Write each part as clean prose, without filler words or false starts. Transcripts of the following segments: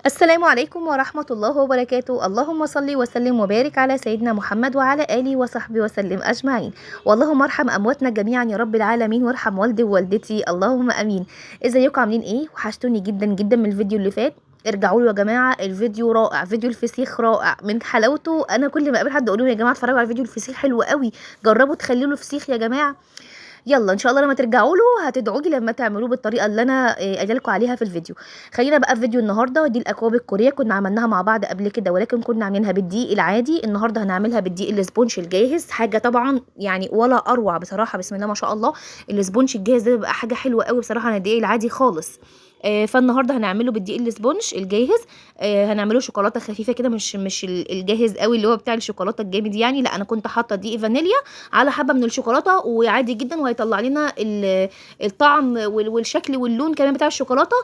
السلام عليكم ورحمة الله وبركاته. اللهم صل وسلم وبارك على سيدنا محمد وعلى آله وصحبه وسلم أجمعين. واللهم ارحم أمواتنا جميعا يا رب العالمين، وارحم والدي ووالدتي اللهم أمين. ازيكم عاملين ايه؟ وحشتوني جدا جدا من الفيديو اللي فات. ارجعوا له يا جماعه، الفيديو رائع، فيديو الفسيخ رائع من حلاوته. انا كل ما اقابل حد اقول لهم يا جماعه اتفرجوا على فيديو الفسيخ حلو قوي، جربوا تخلوا له فسيخ يا جماعه. يلا ان شاء الله لما ترجعوا له هتدعوا لي لما تعملوه بالطريقه اللي انا قايله لكم عليها في الفيديو. خلينا بقى في فيديو النهارده. دي الاكواب الكوريه كنا عملناها مع بعض قبل كده، ولكن كنا عاملينها بالدقيق العادي. النهارده هنعملها بالدقيق الاسبونج الجاهز، حاجه طبعا يعني ولا اروع بصراحه، بسم الله ما شاء الله. الاسبونج الجاهز ده بيبقى حاجه حلوه قوي بصراحه عن الدقيق العادي خالص. فالنهارده هنعمله بالدقيق الاسبونج الجاهز. هنعمله شوكولاته خفيفه كده، مش الجاهز قوي اللي هو بتاع الشوكولاته الجامد يعني، لا انا كنت حاطه دقيق فانيليا على حبه من الشوكولاته وعادي جدا، وهيطلع لنا الطعم والشكل واللون كمان بتاع الشوكولاته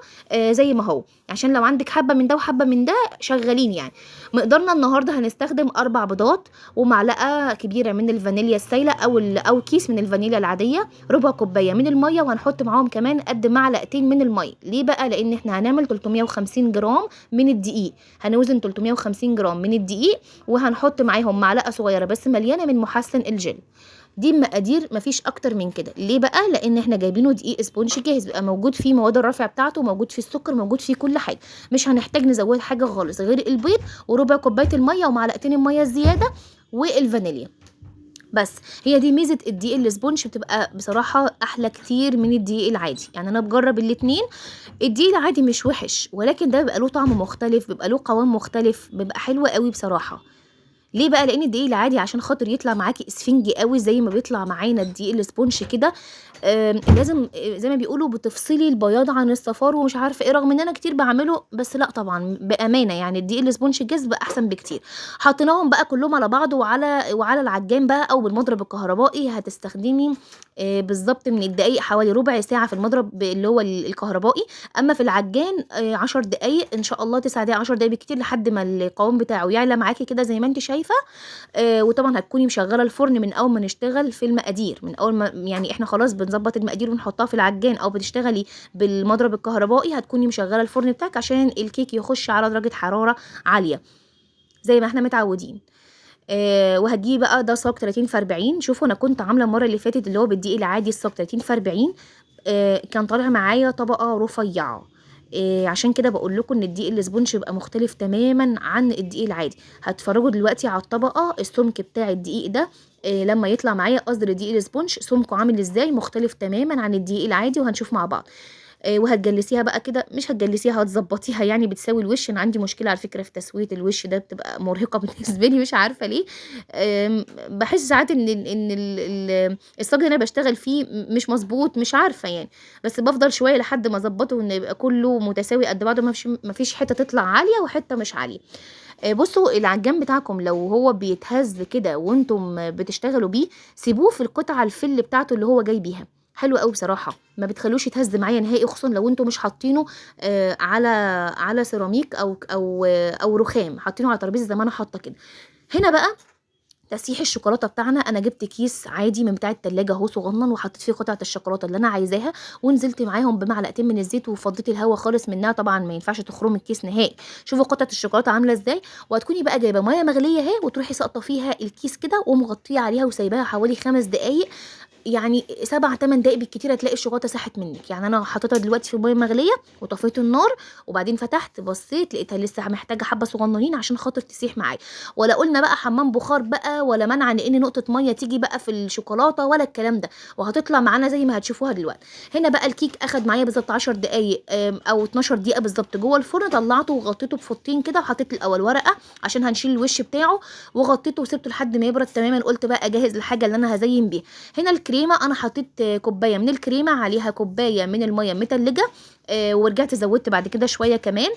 زي ما هو، عشان لو عندك حبه من ده وحبه من ده شغالين يعني. مقدارنا النهارده هنستخدم 4 بيضات، ومعلقه كبيره من الفانيليا السايله او كيس من الفانيليا العاديه، ربع كوبايه من الميه، وهنحط معاهم كمان قد معلقتين من الميه. ليه بقى؟ لان احنا هنعمل 350 جرام من الدقيق، هنوزن 350 جرام من الدقيق، وهنحط معاهم معلقه صغيره بس مليانه من محسن الجل. دي المقادير، مفيش اكتر من كده. ليه بقى؟ لان احنا جايبينه دقيق اسبونج جاهز، بيبقى موجود فيه مواد الرافع بتاعته، موجود فيه السكر، موجود فيه كل حاجه، مش هنحتاج نزود حاجه خالص غير البيض وربع كوبايه الميه ومعلقتين الميه الزياده والفانيليا بس. هي دي ميزه الدقيق الاسبونج، بتبقى بصراحه احلى كتير من الدقيق العادي. يعني انا بجرب الاتنين، الدقيق العادي مش وحش، ولكن ده بيبقى له طعم مختلف، بيبقى له قوام مختلف، بيبقى حلو قوي بصراحه. ليه بقى؟ لان الدقيق العادي عشان خاطر يطلع معاكي اسفنجي قوي زي ما بيطلع معانا الدقيق الاسبونج كده، لازم زي ما بيقولوا بتفصلي البياض عن الصفار ومش عارفه ايه، رغم ان انا كتير بعمله، بس لا طبعا بامانه يعني الدقيق الاسبونج الجاهز بقى احسن بكتير. حطيناهم بقى كلهم على بعض وعلى العجان بقى او بالمضرب الكهربائي. هتستخدمي بالظبط من الدقايق حوالي ربع ساعه في المضرب اللي هو الكهربائي، اما في العجان 10 دقايق ان شاء الله، 9 دقايق 10 دقايق بكتير، لحد ما القوام بتاعه يعلى معاكي كده زي ما انت شايفه. وطبعا هتكوني مشغله الفرن من اول ما نشتغل في المقادير، من اول ما يعني احنا خلاص بنظبط المقادير ونحطها في العجان، او بتشتغلي بالمضرب الكهربائي هتكوني مشغله الفرن بتاعك عشان الكيك يخش على درجه حراره عاليه زي ما احنا متعودين. وهتجيبي بقى ده صاج 30 في 40. شوفوا انا كنت عامله المره اللي فاتت اللي هو بالدقيق العادي الصاج 30 في 40، كان طالع معايا طبقه رفيعه. عشان كده بقول لكم ان الدقيق الاسبونج بيبقى مختلف تماما عن الدقيق العادي. هتفرجوا دلوقتي على الطبقه، السمك بتاع الدقيق ده لما يطلع معايا، قصدي الدقيق الاسبونج سمكه عامل ازاي، مختلف تماما عن الدقيق العادي، وهنشوف مع بعض. وهتجلسيها بقى كده، مش هتجلسيها، هتظبطيها يعني بتساوي الوش. انا عندي مشكله على فكره في تسويه الوش ده، بتبقى مرهقه بالنسبه لي، مش عارفه ليه. بحس ساعات ان الصاج اللي انا بشتغل فيه مش مظبوط، مش عارفه يعني، بس بفضل شويه لحد ما اظبطه ان يبقى كله متساوي قد بعضه، ما فيش حته تطلع عاليه وحته مش عاليه. بصوا العجان بتاعكم لو هو بيتهز كده وانتم بتشتغلوا بيه، سيبوه في القطعه الفل بتاعته اللي هو جاي بيها، حلو قوي بصراحه، ما بتخلوش يتهز معايا نهائي، خصوصا لو انتم مش حاطينه على سيراميك او رخام، حاطينه على ترابيزه زي ما انا حاطه كده. هنا بقى تسيح الشوكولاته بتاعنا. انا جبت كيس عادي من بتاع التلاجة اهو صغنن، وحطيت فيه قطعه الشوكولاته اللي انا عايزاها، ونزلت معاهم بمعلقتين من الزيت، وفضيت الهواء خالص منها، طبعا ما ينفعش تخرم الكيس نهائي. شوفوا قطعه الشوكولاته عامله ازاي. وهتكوني بقى جايبه ميه مغليه اهي، وتروحي ساقطه فيها الكيس كده ومغطيه عليها وسايباها حوالي 5 دقايق، يعني 7 8 دقايق بالكتير هتلاقي الشوكولاته ساحت منك. يعني انا حطيتها دلوقتي في ميه مغليه وطفيت النار، وبعدين فتحت بصيت لقيتها لسه محتاجه حبه صغننين عشان خاطر تسيح معايا. ولا قلنا بقى حمام بخار بقى، ولا منع ان نقطه ميه تيجي بقى في الشوكولاته، ولا الكلام ده، وهتطلع معانا زي ما هتشوفوها دلوقتي. هنا بقى الكيك اخد معايا بالظبط 10 دقايق او 12 دقيقه بالظبط جوه الفرن. طلعته وغطيته بفوطين كده، وحطيت الاول ورقه عشان هنشيل الوش بتاعه، وغطيته وسبته لحد ما يبرد تماما. قلت بقى اجهز الحاجه اللي انا هزين بيها. هنا الكريمه، انا حطيت كوبايه من الكريمه عليها كوبايه من الميه المتلجه، ورجعت زودت بعد كده شويه كمان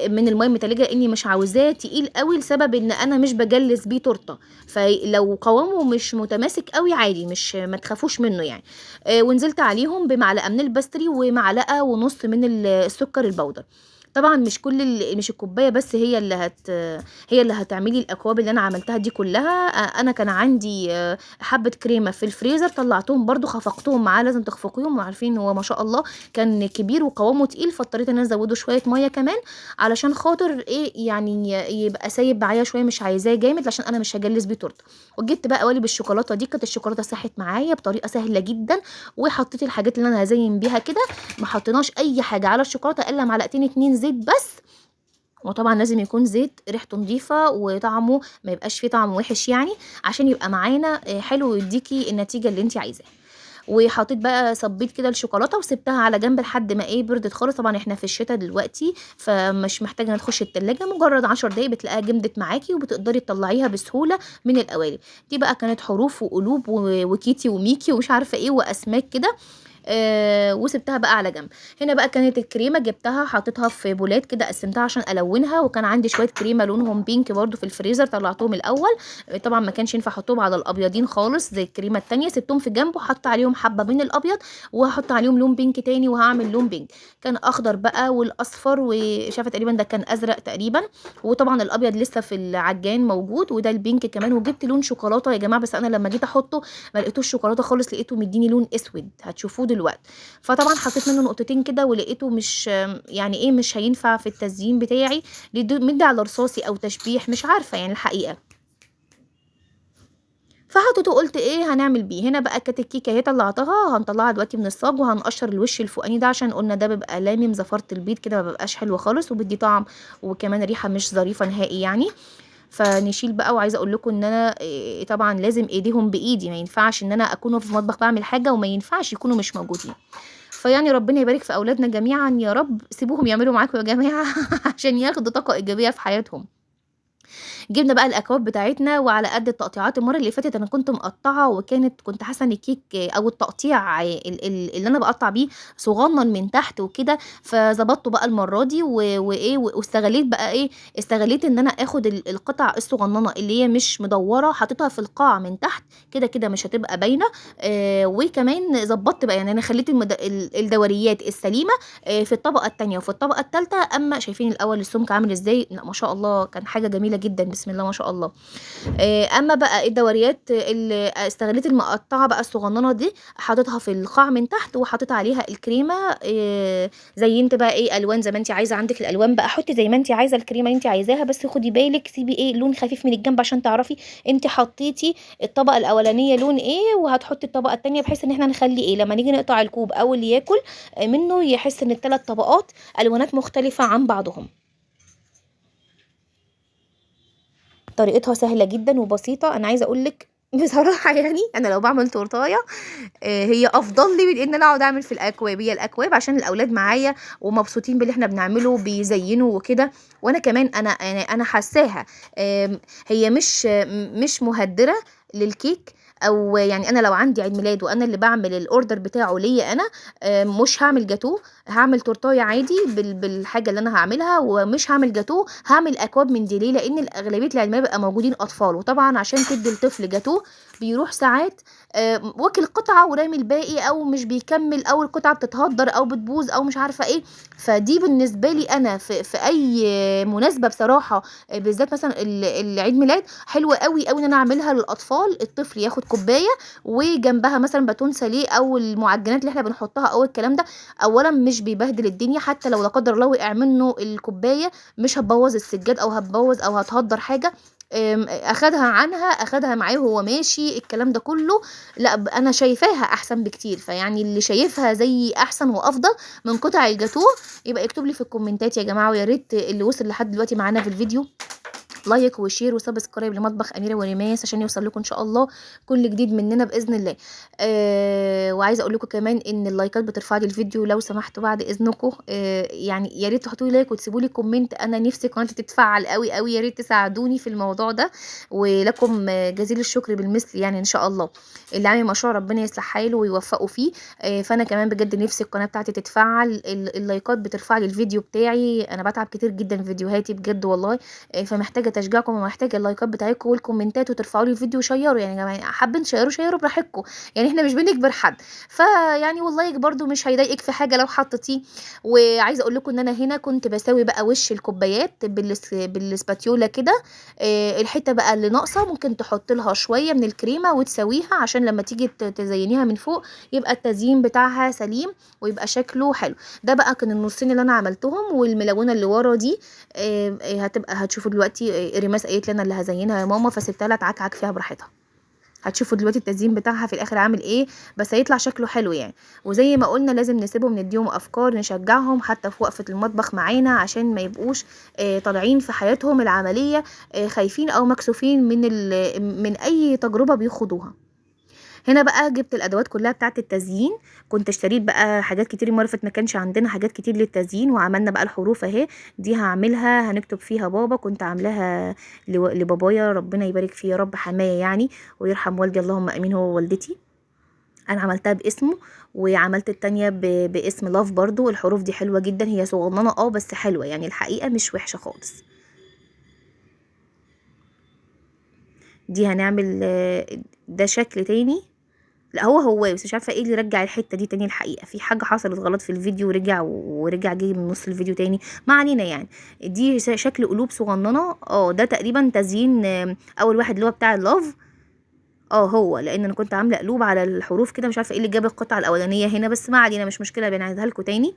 من الميه المتلجه، لاني مش عاوزاه تقيل قوي، لسبب ان انا مش بجلس بيه تورته، فلو قوامه مش متماسك قوي عادي، مش ما تخافوش منه يعني. ونزلت عليهم بمعلقه من البستري ومعلقه ونص من السكر البودر. طبعا مش الكوبايه بس هي اللي هتعملي الاكواب اللي انا عملتها دي كلها. انا كان عندي حبه كريمه في الفريزر، طلعتهم برضو خفقتهم معاه، لازم تخفقيهم، وعارفين هو ما شاء الله كان كبير وقوامه تقيل، فاضطريت ان انا ازوده شويه ميه كمان علشان خاطر ايه يعني يبقى سايب معايا شويه، مش عايزاه جامد عشان انا مش هجلس بيه تورته. وجبت بقى قوالب الشوكولاته دي، كانت الشوكولاته ساحت معايا بطريقه سهله جدا، وحطيت الحاجات اللي انا هزين بيها كده. ما حطيناش اي حاجه على الشوكولاته الا معلقتين 2 زيت بس، وطبعا لازم يكون زيت ريحته نظيفه وطعمه ما يبقاش فيه طعم وحش يعني، عشان يبقى معانا حلو ويديكي النتيجه اللي انت عايزاها. وحطيت بقى صبيت كده الشوكولاته وسبتها على جنب لحد ما ايه بردت خالص. طبعا احنا في الشتاء دلوقتي فمش محتاجه انها تخش التلاجة، مجرد 10 دقايق بتلاقيها جمدت معاكي وبتقدري تطلعيها بسهوله من القوالب. دي بقى كانت حروف وقلوب وكيتي وميكي ومش عارفه ايه واسماك كده. وسبتها بقى على جنب. هنا بقى كانت الكريمه جبتها حطيتها في بولات كده، قسمتها عشان الونها، وكان عندي شويه كريمه لونهم بينك برده في الفريزر، طلعتهم الاول. طبعا ما كانش ينفع احطهم على الابيضين خالص زي الكريمه التانية، سبتهم في جنب وحط عليهم حبه من الابيض، وهحط عليهم لون بينك تاني، وهعمل لون بينك كان اخضر بقى والاصفر، وشايفه تقريبا ده كان ازرق تقريبا، وطبعا الابيض لسه في العجان موجود، وده البينك كمان. وجبت لون شوكولاته يا جماعه، بس انا لما جيت احطه ما لقيتوش شوكولاته خالص، لقيته مديني لون اسود، هتشوفوه دلوقتي. فطبعا حطيت منه نقطتين كده، ولقيته مش يعني ايه مش هينفع في التزيين بتاعي، مدي على رصاصي او تشبيح، مش عارفه يعني الحقيقه. فحطيته قلت ايه هنعمل بيه. هنا بقى كانت الكيكه اهي طلعتها، هنطلعها دلوقتي من الصاج، وهنقشر الوش الفوقاني ده عشان قلنا ده بيبقى لامم زفاره البيض كده، ما بيبقاش حلو خالص وبيدي طعم وكمان ريحه مش ظريفه نهائي يعني. فنشيل بقى. وعايزه اقول لكم ان انا طبعا لازم ايديهم بايدي، ما ينفعش ان انا اكون في المطبخ بعمل حاجه وما ينفعش يكونوا مش موجودين. فيعني ربنا يبارك في اولادنا جميعا يا رب، سيبوهم يعملوا معاكم يا جماعه عشان ياخدوا طاقه ايجابيه في حياتهم. جبنا بقى الاكواب بتاعتنا وعلى قد التقطيعات. المره اللي فاتت انا كنت مقطعه، كنت حاسه ان الكيك او التقطيع اللي انا بقطع بيه صغنن من تحت وكده، فظبطته بقى المره دي وايه واستغليت بقى ايه، استغليت ان انا اخد القطع الصغننه اللي هي مش مدوره، حطيتها في القاع من تحت كده كده مش هتبقى باينه. وكمان ظبطت بقى يعني انا خليت الدوريات السليمه في الطبقه الثانيه وفي الطبقه الثالثه. اما شايفين الاول السمك عامل ازاي، لا ما شاء الله كان حاجه جميله جدا، بسم الله ما شاء الله. اما بقى الدوريات اللي استغليت المقطعه بقى الصغننه دي، حطيتها في القاع من تحت وحطيت عليها الكريمه. زينت بقى ايه الوان زي ما انت عايزه، عندك الالوان بقى حطي زي ما انت عايزه الكريمه اللي انت عايزاها، بس خدي بالك سيبي ايه لون خفيف من الجنب عشان تعرفي انت حطيتي الطبقه الاولانيه لون ايه، وهتحطي الطبقه الثانيه، بحيث ان احنا نخلي ايه لما نيجي نقطع الكوب او اللي ياكل منه يحس ان الثلاث طبقات الوانات مختلفه عن بعضهم. طريقتها سهله جدا وبسيطه. انا عايزه اقول لك بصراحه يعني انا لو بعمل تورتايه هي افضل لي من ان انا اقعد اعمل في الاكواب. هي الاكواب عشان الاولاد معايا ومبسوطين باللي احنا بنعمله، بيزينوا وكده، وانا كمان انا حاساها هي مش مهدره للكيك. او يعني انا لو عندي عيد ميلاد وانا اللي بعمل الاوردر بتاعه ليا انا، مش هعمل جاتوه، هعمل تورتايه عادي بالحاجه اللي انا هعملها، ومش هعمل جاتوه، هعمل اكواب من دي. ليه؟ لان الاغلبيه العيد ميلاد بيبقى موجودين اطفال، وطبعا عشان تدي الطفل جاتوه بيروح ساعات واكل قطعه ورامي الباقي، او مش بيكمل، او القطعه بتتهدر او بتبوظ او مش عارفه ايه. فدي بالنسبه لي انا في اي مناسبه بصراحه، بالذات مثلا العيد ميلاد، حلوه قوي قوي ان انا اعملها للاطفال. الطفل ياخد كوبايه وجنبها مثلا باتون ساليه او المعجنات اللي احنا بنحطها او الكلام ده، اولا مش بيبهدل الدنيا، حتى لو لا قدر الله وقع منه الكوبايه مش هتبوظ السجاد او هتبوظ او هتهدر حاجه. اخدها معاه وهو ماشي الكلام ده كله. لا انا شايفاها احسن بكتير. فيعني اللي شايفها زي احسن وافضل من قطع الجاتوه يبقى يكتب لي في الكومنتات يا جماعه. ويا ريت اللي وصل لحد دلوقتي معانا في الفيديو لايك وشير وسبسكرايب لمطبخ اميره وريماس عشان يوصل لكم ان شاء الله كل جديد مننا باذن الله. وعايزه اقول لكم كمان ان اللايكات بترفع لي الفيديو، لو سمحتوا بعد اذنكم يعني يا ريت تحطوا لي لايك وتسيبوا لي كومنت، انا نفسي قناتي تتفعل قوي قوي، يا ريت تساعدوني في الموضوع ده، ولكم جزيل الشكر بالمثل يعني ان شاء الله. اللي عامل مشروع ربنا يصلح حاله ويوفقه فيه. فانا كمان بجد نفسي القناه بتاعتي تتفعل، اللايكات بترفع لي الفيديو بتاعي، انا بتعب كتير جدا في فيديوهاتي بجد والله. فمحتاجه وتشجيعكم ومحتاج اللايكات بتاعتكم والكومنتات، وترفعوا لي الفيديو وشيروا، يعني يا جماعه حابين شيروا براحتكم، يعني احنا مش بنجبر حد. فيعني والله برده مش هيضايقك في حاجه لو حطيتيه. وعايزه اقول لكم ان انا هنا كنت بساوي بقى وش الكوبايات بالسباتيولا كده. الحته بقى اللي ناقصه ممكن تحط لها شويه من الكريمه وتسويها، عشان لما تيجي تزينيها من فوق يبقى التزيين بتاعها سليم ويبقى شكله حلو. ده بقى كان النصين اللي انا عملتهم، والملونه اللي ورا دي هتبقى هتشوفوا دلوقتي. ريماس قالت لنا اللي هزينها يا ماما، فسبتها لها تعكعك فيها براحتها. هتشوفوا دلوقتي التزيين بتاعها في الاخر عامل ايه، بس هيطلع شكله حلو يعني. وزي ما قلنا لازم نسيبهم نديهم افكار، نشجعهم حتى في وقفه المطبخ معانا، عشان ما يبقوش طالعين في حياتهم العمليه خايفين او مكسوفين من اي تجربه بيخوضوها. هنا بقى جبت الادوات كلها بتاعه التزيين. كنت اشتريت بقى حاجات كتير، المره اللي فاتت ما كانش عندنا حاجات كتير للتزيين، وعملنا بقى الحروف اهي. دي هعملها هنكتب فيها بابا، كنت عاملاها لبابايا ربنا يبارك فيه يا رب، حمايه يعني ويرحم والدي اللهم امين هو ووالدتي. انا عملتها باسمه، وعملت التانية باسم لاف برضو. الحروف دي حلوه جدا، هي صغننه بس حلوه يعني، الحقيقه مش وحشه خالص. دي هنعمل ده شكل تاني. لا هو بس مش عارفه ايه اللي رجع الحته دي تاني، الحقيقه في حاجه حصلت غلط في الفيديو ورجع جه من نص الفيديو تاني، ما علينا يعني. دي شكل قلوب صغننه. ده تقريبا تزيين اول واحد اللي هو بتاع اللاف. هو لان انا كنت عامله قلوب على الحروف كده، مش عارفه ايه اللي جاب القطعه الاولانيه هنا، بس ما علينا مش مشكله، بنعيدها لكم تاني.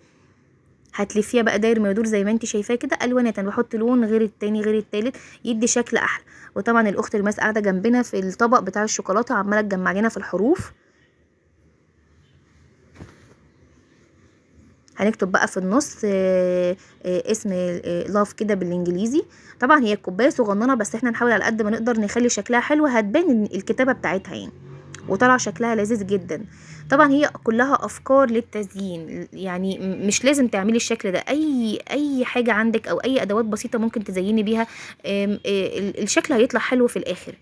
هتلفيها بقى داير ما يدور زي ما انت شايفاه كده الوانات. انا بحط لون غير التاني غير التالت يدي شكل احلى. وطبعا الاخت الماس قاعده جنبنا في الطبق بتاع الشوكولاته عماله تجمع لنا في الحروف. هنكتب بقى في النص اسم لاف كده بالانجليزي. طبعا هي الكوبايه صغننه، بس احنا نحاول على قد ما نقدر نخلي شكلها حلو، هتبان الكتابه بتاعتها يعني، وطلع شكلها لذيذ جدا. طبعا هي كلها افكار للتزيين يعني، مش لازم تعملي الشكل ده، اي حاجه عندك او اي ادوات بسيطه ممكن تزيني بيها الشكل هيطلع حلو في الاخر.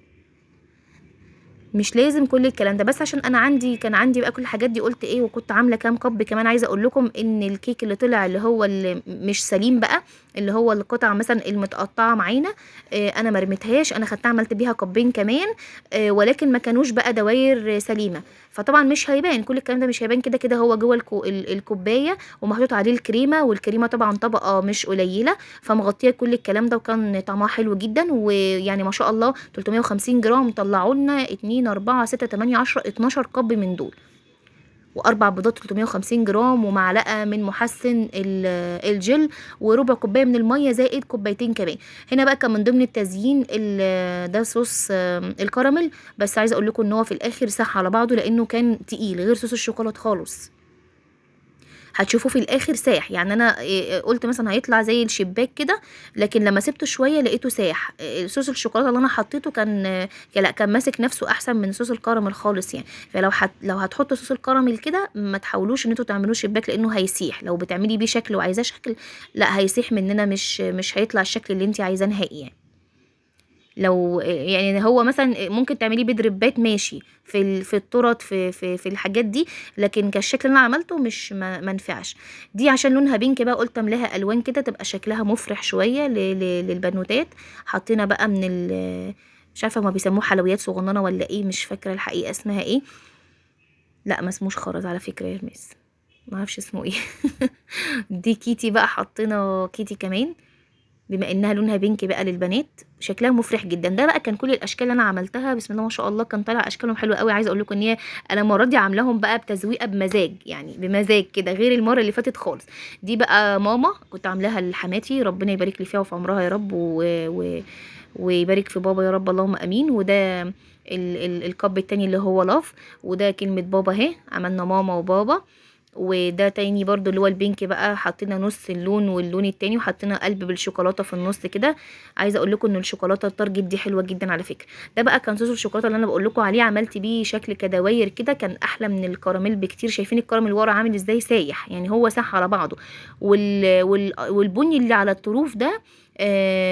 مش لازم كل الكلام ده، بس عشان انا كان عندي بقى كل الحاجات دي قلت ايه، وكنت عامله كام كب كمان. عايزه اقول لكم ان الكيك اللي طلع اللي هو اللي مش سليم بقى، اللي هو القطع مثلا المتقطعه معانا، انا ما رميتهاش، انا خدتها عملت بيها كبين كمان، ولكن ما كانوش بقى دواير سليمه. فطبعا مش هيبان كل الكلام ده، مش هيبان كده كده، هو جوه الكوبايه ومحطوط عليه الكريمه، والكريمه طبعا طبقه مش قليله، فمغطيه كل الكلام ده، وكان طعمها حلو جدا. ويعني ما شاء الله 350 جرام طلعوا لنا 2 4 6 8 10 12 كب من دول، واربع بيضات 350 جرام، ومعلقه من محسن الجل، وربع كوبايه من الميه، زائد كوبايتين كمان. هنا بقى كان من ضمن التزيين ده صوص الكراميل، بس عايزه اقول لكم ان هو في الاخر ساح على بعضه لانه كان تقيل غير صوص الشوكولاته خالص. هتشوفوه في الاخر ساح يعني. انا قلت مثلا هيطلع زي الشباك كده، لكن لما سبته شويه لقيته ساح. صوص الشوكولاته اللي انا حطيته كان ماسك نفسه احسن من صوص الكراميل خالص يعني. فلو لو هتحطوا صوص الكراميل كده ما تحاولوش ان انتوا تعملوه شباك، لانه هيسيح. لو بتعملي بيه شكل وعايزاه شكل، لا هيسيح مننا، مش هيطلع الشكل اللي انت عايزاه نهائي يعني. لو يعني هو مثلا ممكن تعمليه بدربات ماشي في الطرط في الحاجات دي، لكن كالشكل اللي انا عملته مش ما نفعش. دي عشان لونها بينك بقى قلت املاها الوان كده تبقى شكلها مفرح شويه للبنوتات. حطينا بقى مش عارفه هما بيسموه حلويات صغننه ولا ايه، مش فاكره الحقيقه اسمها ايه. لا ما اسموش خرز على فكره يا مس، ما اعرفش اسمه ايه. دي كيتي بقى، حطينا كيتي كمان بما انها لونها بينك بقى للبنات، شكلها مفرح جدا. ده بقى كان كل الاشكال اللي انا عملتها، بسم الله ما شاء الله كان طالع اشكالهم حلوه قوي. عايزه اقول لكم ان هي انا المره دي عاملاهم بقى بتزويقه بمزاج يعني، بمزاج كده غير المره اللي فاتت خالص. دي بقى ماما كنت عاملاها لحماتي ربنا يبارك لي فيها وفي عمرها يا رب، ويبارك في بابا يا رب اللهم امين. وده الكب التاني اللي هو لاف، وده كلمه بابا اهي، عملنا ماما وبابا. وده تاني برضو اللي هو البينك بقى، حطينا نص اللون واللون التاني، وحطينا قلب بالشوكولاته في النص كده. عايزه اقول لكم ان الشوكولاته التارجت دي حلوه جدا على فكره. ده بقى كان صوص الشوكولاته اللي انا بقول لكم عليه، عملت بيه شكل كدواير كده، كان احلى من الكراميل بكتير. شايفين الكراميل ورا عامل ازاي سايح يعني، هو ساح على بعضه. والبني اللي على الطروف ده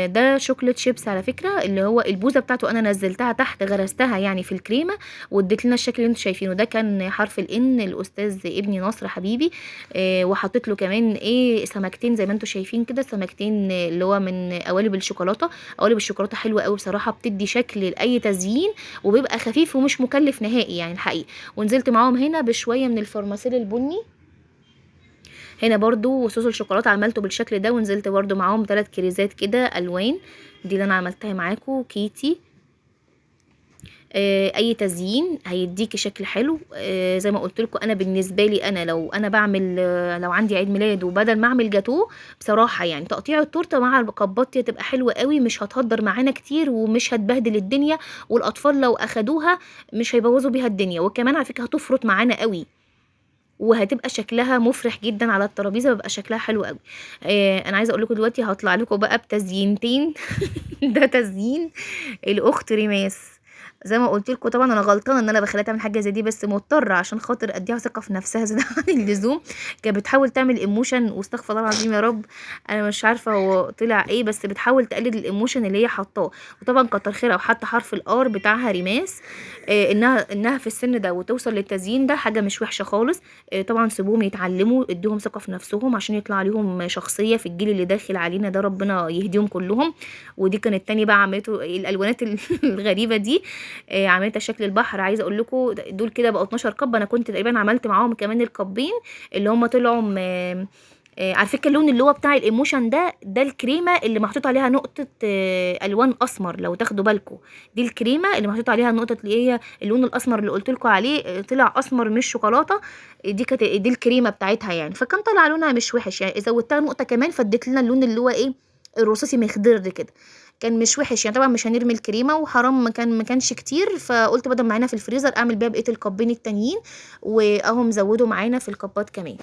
ده شوكليت شيبس على فكرة، اللي هو البوزة بتاعته أنا نزّلتها تحت غرستها يعني في الكريمة، وادّت لنا الشكل اللي أنتم شايفينه ده. كان حرف الN الأستاذ ابني نصر حبيبي، وحطيت له كمان سمكتين زي ما أنتم شايفين كده، سمكتين اللي هو من قوالب الشوكولاتة. قوالب الشوكولاتة حلوة أوي بصراحة، بتدّي شكل لأي تزيين، وبيبقى خفيف ومش مكلف نهائي يعني الحقيقة. ونزلت معاهم هنا بشوية من الفرماسيل البني، هنا برضو صوص الشوكولاته عملته بالشكل ده، ونزلت برضو معاهم 3 كريزات كده الوان، دي اللي انا عملتها معاكم كيتي. اي تزيين هيديكي شكل حلو. زي ما قلت لكم، انا بالنسبه لي انا لو انا بعمل لو عندي عيد ميلاد وبدل ما اعمل جاتوه بصراحه، يعني تقطيع التورته مع الكبات تبقى حلوه قوي، مش هتهدر معانا كتير ومش هتبهدل الدنيا، والاطفال لو اخدوها مش هيبوظوا بيها الدنيا، وكمان على فكره هتفرط معانا قوي، وهتبقى شكلها مفرح جدا على الترابيزه، بيبقى شكلها حلو قوي. انا عايزه اقول لكم دلوقتي هطلع لكم بقى بتزيينتين. ده تزيين الاخت ريماس. زي ما قلت لكم طبعا انا غلطانه ان انا بخليها تعمل حاجه زي دي، بس مضطره عشان خاطر اديها ثقه في نفسها زياده عن اللزوم. كانت بتحاول تعمل ايموشن، واستغفر الله العظيم يا رب، انا مش عارفه هو طلع ايه، بس بتحاول تقلد الايموشن اللي هي حاطاه. وطبعا كتر خيرها، وحتى حرف الار بتاعها ريماس. انها في السن ده وتوصل للتزيين ده حاجه مش وحشه خالص. طبعا سيبوهم يتعلموا، اديهم ثقه في نفسهم عشان يطلع عليهم شخصيه في الجيل اللي داخل علينا ده، ربنا يهديهم كلهم. ودي كانت تاني بقى عملته الالوانات الغريبه دي، عملتها شكل البحر. عايزه اقول لكم دول كده بقوا 12 كب، انا كنت تقريبا عملت معاهم كمان الكبين اللي هم طلعوا على فكره اللون اللي هو بتاع الايموشن ده الكريمه اللي محطوط عليها نقطه الوان اسمر لو تاخدوا بالكم. دي الكريمه اللي محطوط عليها نقطه اللي هي اللون الاسمر اللي قلت لكم عليه، طلع اسمر مش شوكولاته. دي الكريمه بتاعتها يعني، فكان طالع لونها مش وحش يعني، زودتها نقطه كمان فادت لنا اللون اللي هو ايه، الرصاصي مخضر كده، كان مش وحش يعني. طبعا مش هنرمي الكريمه وحرام، ما كانش كتير، فقلت بدل معانا في الفريزر اعمل بيها بقيه الكبين التانيين، واهم زودوا معانا في الكبات كمان.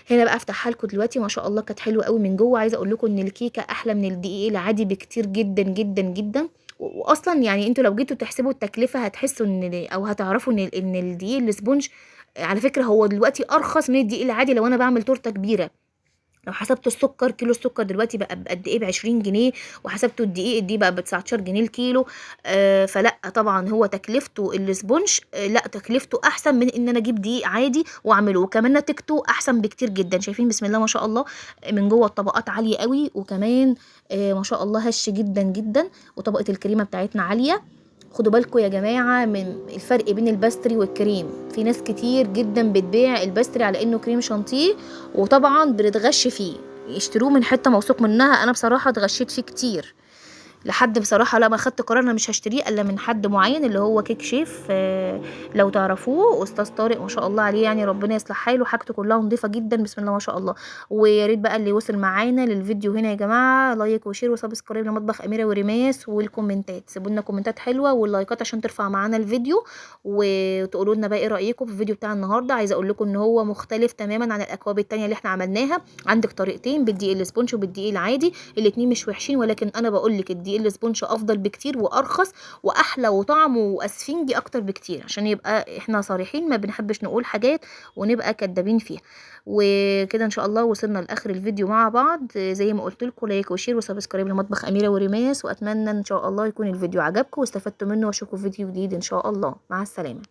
هنا بقى افتحها لكم دلوقتي، ما شاء الله كانت حلوه قوي من جوه. عايزه اقول لكم ان الكيكه احلى من الدقيق العادي بكتير جدا جدا جدا. واصلا يعني انتوا لو جيتوا تحسبوا التكلفه هتحسوا او هتعرفوا ان الدقيق الاسبونج على فكره هو دلوقتي ارخص من الدقيق العادي لو انا بعمل تورته كبيره. لو حسبت السكر، كيلو السكر دلوقتي بقى بقد ايه، ب20 جنيه، وحسبته الدقيق بقى ب19 جنيه الكيلو. فلا طبعا هو تكلفته الاسبونج، لا تكلفته احسن من ان انا اجيب دقيق عادي واعمله، وكمان نتيجته احسن بكتير جدا. شايفين بسم الله ما شاء الله، من جوه الطبقات عاليه قوي، وكمان ما شاء الله هش جدا جدا، وطبقه الكريمه بتاعتنا عاليه. خدوا بالكم يا جماعة من الفرق بين الباستري والكريم، في ناس كتير جدا بتبيع الباستري على انه كريم شانتيه، وطبعا بنتغش فيه، يشتروه من حتة موثوق منها. انا بصراحة اتغشيت فيه كتير، لحد بصراحة لما خدت قرار انا مش هشتريه الا من حد معين اللي هو كيك شيف، لو تعرفوه استاذ طارق ما شاء الله عليه، يعني ربنا يصلح حاله، حاجته كلها نظيفة جدا بسم الله ما شاء الله. ويا ريت بقى اللي وصل معانا للفيديو هنا يا جماعة لايك وشير وسبسكرايب لمطبخ اميرة وريماس، والكومنتات سيبوا لنا كومنتات حلوة واللايكات عشان ترفع معانا الفيديو، وتقولوا لنا بقى ايه رايكم في الفيديو بتاع النهارده. عايزه اقول لكم ان هو مختلف تماما عن الاكواب التانية اللي احنا عملناها. عندك طريقتين بالدقيق الاسبونج وبالدقيق العادي، الاتنين مش وحشين، ولكن انا بقول لك الدقيق الاسبونج افضل بكتير وارخص واحلى وطعمه واسفنجي اكتر بكتير، عشان يبقى احنا صريحين، ما بنحبش نقول حاجات ونبقى كدابين فيها. وكده ان شاء الله وصلنا لاخر الفيديو مع بعض. زي ما قلت لكم لايك وشير وسبسكرايب لمطبخ اميره وريماس، واتمنى ان شاء الله يكون الفيديو عجبكم واستفدتوا منه، واشوفكم في فيديو جديد ان شاء الله. مع السلامه.